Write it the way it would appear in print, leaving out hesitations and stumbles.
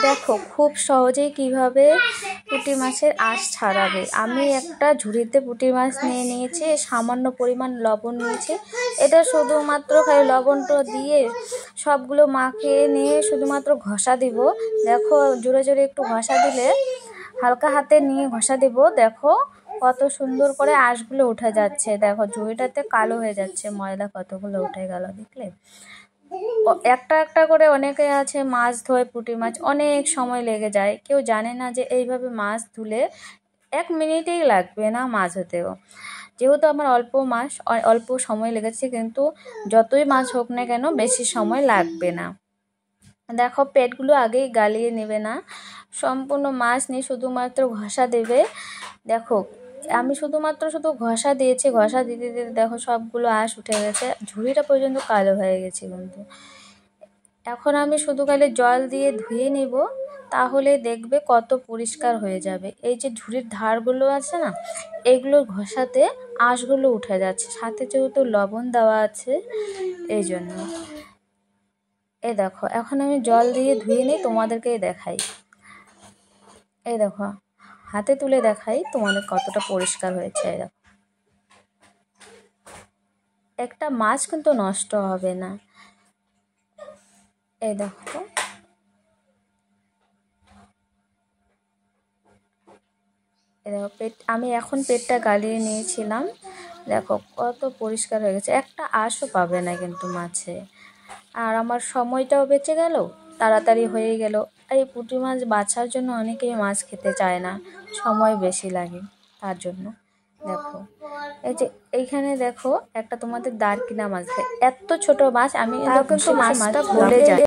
দেখো খুব সহজেই কিভাবে পুঁটি মাছের আঁশ ছাড়াবে। আমি একটা ঝুড়িতে পুঁটি মাছ নিয়ে নিয়েছি, সামান্য পরিমাণ লবণ নিয়েছি। এটা শুধুমাত্র খালি লবণটা দিয়ে সবগুলো মাখিয়ে নিয়ে শুধুমাত্র ঘষা দিব। দেখো জোরে জোরে একটু ঘষা দিলে, হালকা হাতে নিয়ে ঘষা দিব, দেখো কত সুন্দর করে আঁশগুলো উঠে যাচ্ছে। দেখো ঝুড়িটাতে কালো হয়ে যাচ্ছে, ময়লা কতগুলো উঠে গেল, দেখলে? একটা একটা করে অনেকে আছে মাছ ধোয়, পুঁটি মাছ অনেক সময় লেগে যায়, কেউ জানে না যে এইভাবে মাছ ধুলে 1 মিনিটেই লাগবে না মাছ হতেও। যেহেতু আমার অল্প সময় লেগেছে, কিন্তু যতই মাছ হোক না কেন বেশি সময় লাগবে না। দেখো পেটগুলো আগেই গালিয়ে নেবে না, সম্পূর্ণ মাছ নিয়ে শুধুমাত্র ঘষা দেবে। দেখো আমি শুধু ঘষা দিয়েছি, ঘষা দিতে দিতে দেখো সবগুলো আঁশ উঠে গেছে, ঝুড়িটা পর্যন্ত কালো হয়ে গেছে। কিন্তু এখন আমি শুধু খালি জল দিয়ে ধুয়ে নিব, তাহলে দেখবে কত পরিষ্কার হয়ে যাবে। এই যে ঝুড়ির ধারগুলো আছে না, এগুলো ঘষাতে আঁশগুলো উঠে যাচ্ছে, সাথে যেহেতু লবণ দেওয়া আছে এই জন্য। এই দেখো এখন আমি জল দিয়ে ধুয়ে নিই, তোমাদেরকে দেখাই। এই দেখো হাতে তুলে দেখাই তোমাদের কতটা পরিষ্কার হয়েছে। এই দেখো একটা মাছ কিন্তু নষ্ট হবে না। এই দেখো আমি এখন পেটটা গালিয়ে নিয়েছিলাম, দেখো কত পরিষ্কার হয়ে গেছে, একটা আঁশও পাবে না কিন্তু মাছে। আর আমার সময়টাও বেঁচে গেল, তাড়াতাড়ি হয়ে গেল। এই পুঁটি মাছ বাছার জন্য অনেকেই মাছ খেতে চায় না, সময় বেশি লাগে তার জন্য। দেখো এই যে এইখানে দেখো একটা তোমাদের দারকিনা মাছ, এত ছোট মাছ, আমি কিন্তু মাছটা গলে যায়।